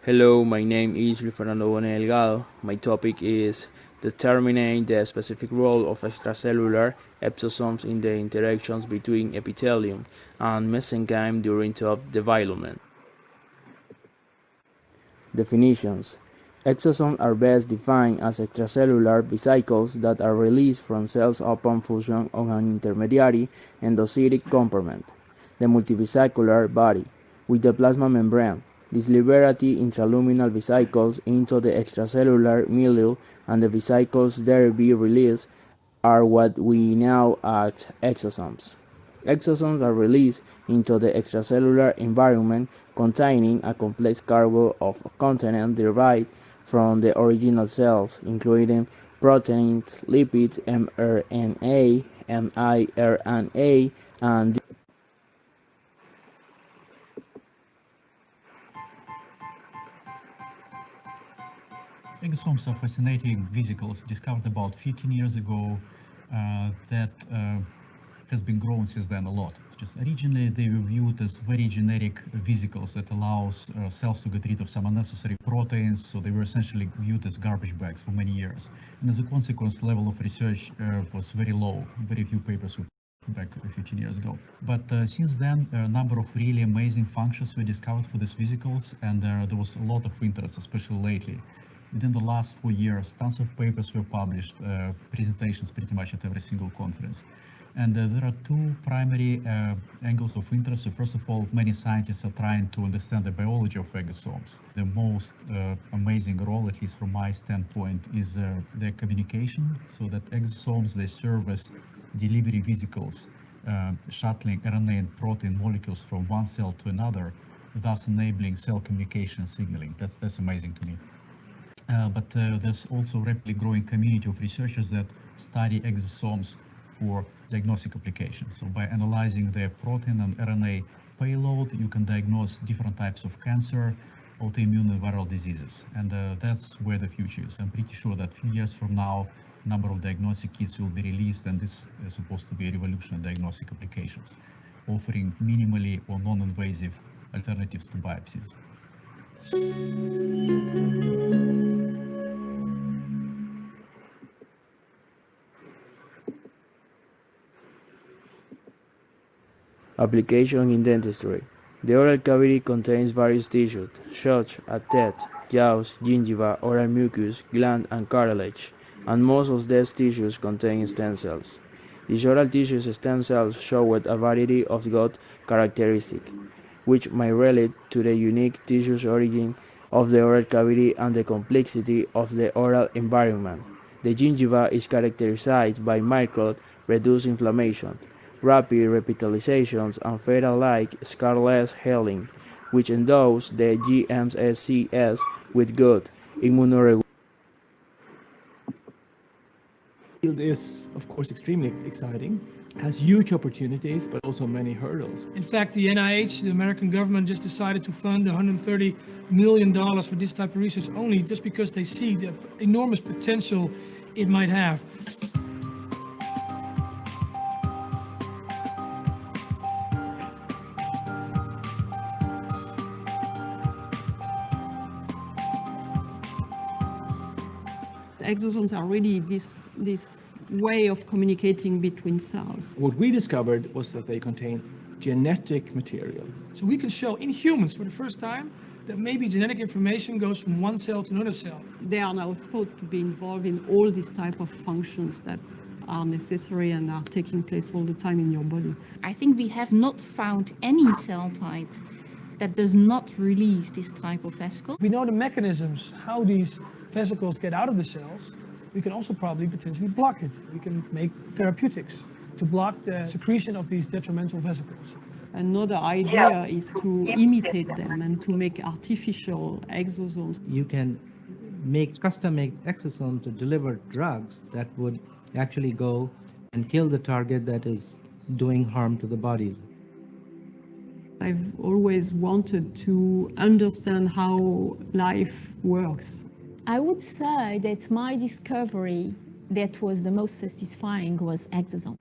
Hello, my name is Fernando Delgado. My topic is determining the specific role of extracellular exosomes in the interactions between epithelium and mesenchyme during cell development. Definitions: exosomes are best defined as extracellular vesicles that are released from cells upon fusion of an intermediary endocytic compartment, the multivesicular body, with the plasma membrane. These liberate intraluminal vesicles into the extracellular milieu, and the vesicles there be released are what we know as exosomes. Exosomes are released into the extracellular environment containing a complex cargo of content derived from the original cells, including proteins, lipids, mRNA, miRNA, and Exosomes are fascinating vesicles discovered about 15 years ago that has been grown since then a lot. Just originally they were viewed as very generic vesicles that allows cells to get rid of some unnecessary proteins, so they were essentially viewed as garbage bags for many years. And as a consequence, level of research was very low. Very few papers were back 15 years ago. But since then, a number of really amazing functions were discovered for these vesicles, and there was a lot of interest, especially lately. Within the last 4 years, tons of papers were published, presentations pretty much at every single conference. And there are two primary angles of interest. So first of all, many scientists are trying to understand the biology of exosomes. The most amazing role, at least from my standpoint, is their communication. So that exosomes, they serve as delivery vesicles, shuttling RNA and protein molecules from one cell to another, thus enabling cell communication and signaling. That's amazing to me. But there's also a rapidly growing community of researchers that study exosomes for diagnostic applications. So by analyzing their protein and RNA payload, you can diagnose different types of cancer, autoimmune and viral diseases. And that's where the future is. I'm pretty sure that a few years from now, a number of diagnostic kits will be released, and this is supposed to be a revolution in diagnostic applications, offering minimally or non-invasive alternatives to biopsies. application in dentistry. The oral cavity contains various tissues, such as teeth, jaws, gingiva, oral mucus, gland, and cartilage, and most of these tissues contain stem cells. These oral tissues stem cells show a variety of gut characteristics, which may relate to the unique tissue origin of the oral cavity and the complexity of the oral environment. The gingiva is characterized by mild, reduced inflammation, rapid revitalizations, and fetal-like scarless healing, which endows the GMSCS with good immunoregulation. Field is, of course, extremely exciting, has huge opportunities, but also many hurdles. In fact, the NIH, the American government, just decided to fund $130 million for this type of research only just because they see the enormous potential it might have. Exosomes are really this way of communicating between cells. What we discovered was that they contain genetic material. So we can show in humans for the first time that maybe genetic information goes from one cell to another cell. They are now thought to be involved in all these type of functions that are necessary and are taking place all the time in your body. I think we have not found any cell type that does not release this type of vesicle. We know the mechanisms, how these vesicles get out of the cells. We can also probably potentially block it. We can make therapeutics to block the secretion of these detrimental vesicles. Another idea is to imitate them and to make artificial exosomes. You can make custom-made exosomes to deliver drugs that would actually go and kill the target that is doing harm to the body. I've always wanted to understand how life works. I would say that my discovery that was the most satisfying was exosome.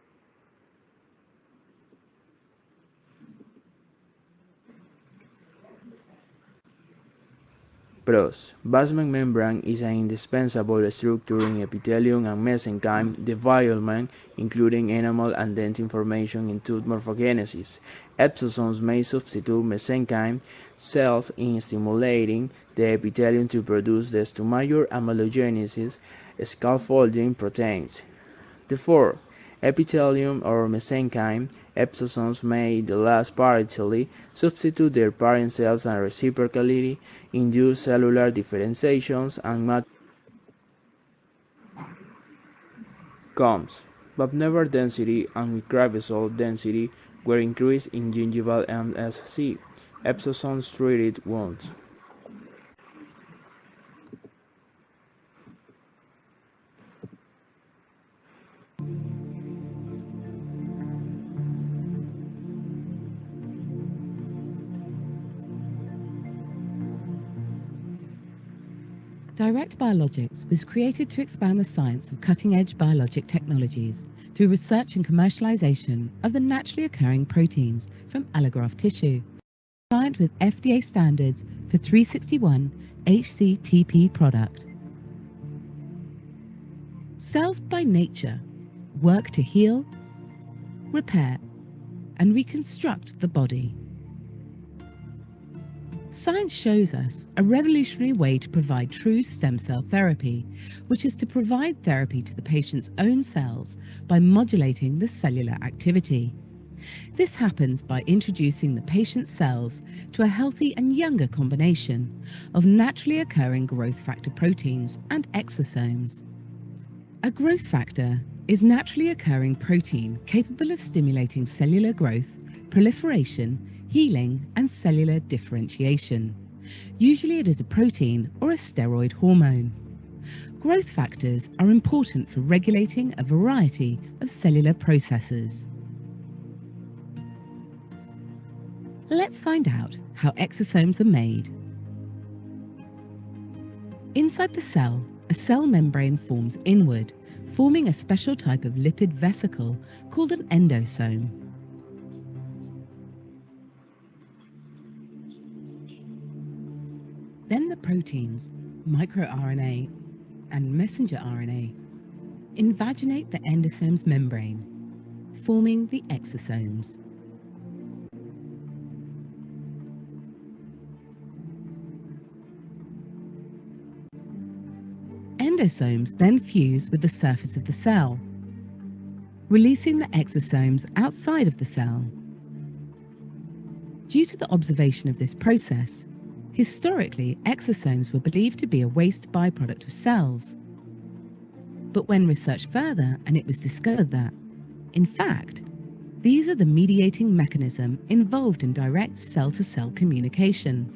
Pros. Basement membrane is an indispensable structure in epithelium and mesenchyme development, including enamel and dentin formation in tooth morphogenesis. Exosomes may substitute mesenchyme cells in stimulating the epithelium to produce the stomachal amelogenesis scaffolding proteins. Therefore, epithelium or mesenchyme exosomes may, the last partially, substitute their parent cells and reciprocally induce cellular differentiations and Cons. But nerve density and microbical density were increased in gingival MSC, exosomes-treated wounds. Direct Biologics was created to expand the science of cutting-edge biologic technologies through research and commercialization of the naturally occurring proteins from allograft tissue, compliant with FDA standards for 361 HCTP product. Cells by nature work to heal, repair, and reconstruct the body. Science shows us a revolutionary way to provide true stem cell therapy, which is to provide therapy to the patient's own cells by modulating the cellular activity. This happens by introducing the patient's cells to a healthy and younger combination of naturally occurring growth factor proteins and exosomes. A growth factor is naturally occurring protein capable of stimulating cellular growth, proliferation, healing, and cellular differentiation. Usually it is a protein or a steroid hormone. Growth factors are important for regulating a variety of cellular processes. Let's find out how exosomes are made. Inside the cell, a cell membrane forms inward, forming a special type of lipid vesicle called an endosome. Then the proteins, microRNA and messenger RNA, invaginate the endosome's membrane, forming the exosomes. Endosomes then fuse with the surface of the cell, releasing the exosomes outside of the cell. Due to the observation of this process, historically, exosomes were believed to be a waste byproduct of cells. But when researched further, and it was discovered that, in fact, these are the mediating mechanism involved in direct cell-to-cell communication.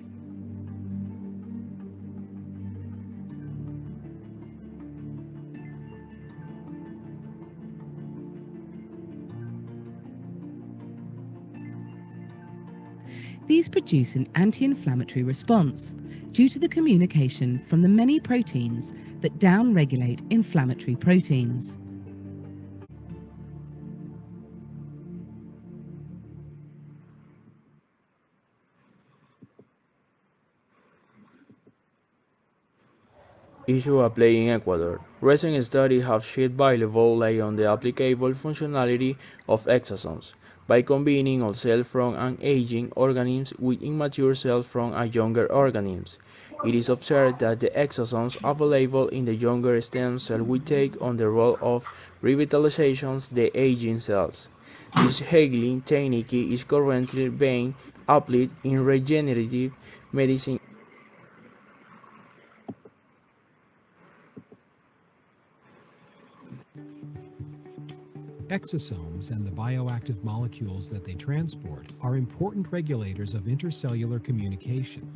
These produce an anti-inflammatory response due to the communication from the many proteins that down-regulate inflammatory proteins. Issue applied in Ecuador. Recent studies have shed valuable light on the applicable functionality of exosomes by combining all cells from an aging organism with immature cells from a younger organism. It is observed that the exosomes available in the younger stem cell will take on the role of revitalization the aging cells. This healing technique is currently being applied in regenerative medicine. Exosomes and the bioactive molecules that they transport are important regulators of intercellular communication.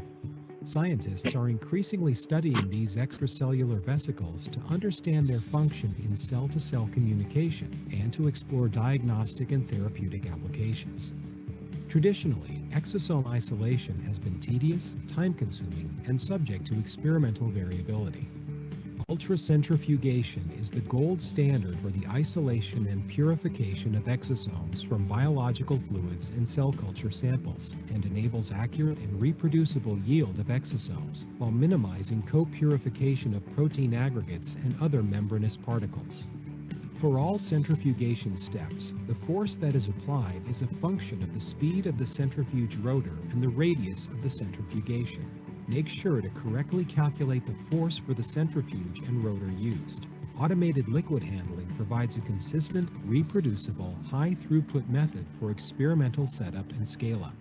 Scientists are increasingly studying these extracellular vesicles to understand their function in cell-to-cell communication and to explore diagnostic and therapeutic applications. Traditionally, exosome isolation has been tedious, time-consuming, and subject to experimental variability. Ultracentrifugation is the gold standard for the isolation and purification of exosomes from biological fluids and cell culture samples, and enables accurate and reproducible yield of exosomes, while minimizing co-purification of protein aggregates and other membranous particles. For all centrifugation steps, the force that is applied is a function of the speed of the centrifuge rotor and the radius of the centrifugation. Make sure to correctly calculate the force for the centrifuge and rotor used. Automated liquid handling provides a consistent, reproducible, high-throughput method for experimental setup and scale-up.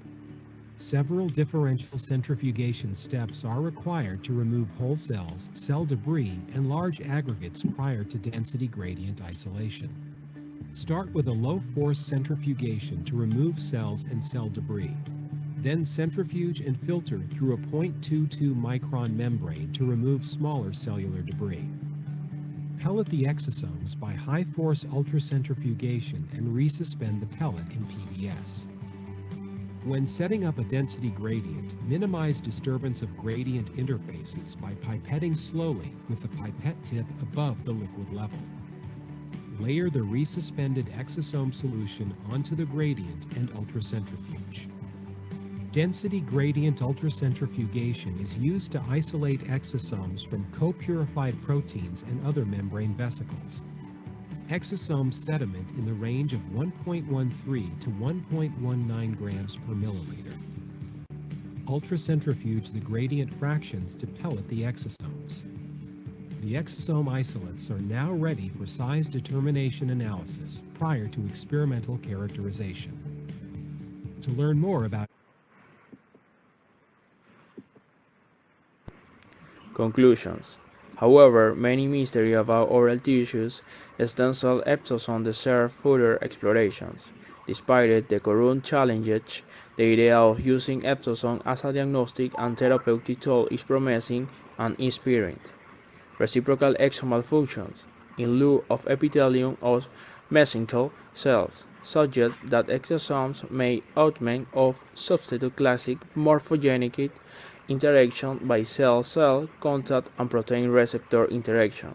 Several differential centrifugation steps are required to remove whole cells, cell debris, and large aggregates prior to density gradient isolation. Start with a low-force centrifugation to remove cells and cell debris. Then centrifuge and filter through a 0.22 micron membrane to remove smaller cellular debris. Pellet the exosomes by high-force ultracentrifugation and resuspend the pellet in PBS. When setting up a density gradient, minimize disturbance of gradient interfaces by pipetting slowly with the pipette tip above the liquid level. Layer the resuspended exosome solution onto the gradient and ultracentrifuge. Density gradient ultracentrifugation is used to isolate exosomes from co-purified proteins and other membrane vesicles. Exosome sediment in the range of 1.13 to 1.19 grams per milliliter. Ultracentrifuge the gradient fractions to pellet the exosomes. The exosome isolates are now ready for size determination analysis prior to experimental characterization. To learn more about Conclusions. However, many mystery about oral tissues, stem cell exosomes deserve further explorations. Despite it, the current challenges, the idea of using exosomes as a diagnostic and therapeutic tool is promising and inspiring. Reciprocal exosomal functions, in lieu of epithelium or mesenchymal cells, suggest that exosomes may augment or substitute classic morphogenic interaction by cell-cell contact and protein receptor interaction.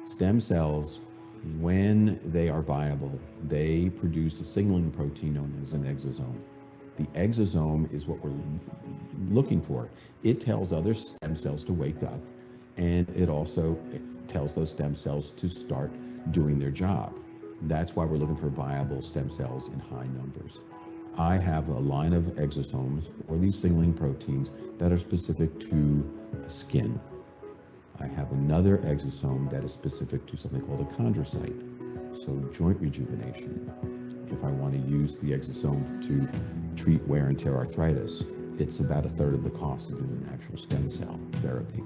Stem cells, when they are viable, they produce a signaling protein known as an exosome. The exosome is what we're looking for. It tells other stem cells to wake up, and it also tells those stem cells to start doing their job. That's why we're looking for viable stem cells in high numbers. I have a line of exosomes, or these signaling proteins, that are specific to skin. I have another exosome that is specific to something called a chondrocyte, so joint rejuvenation. If I want to use the exosome to treat wear and tear arthritis, it's about a third of the cost of doing actual stem cell therapy.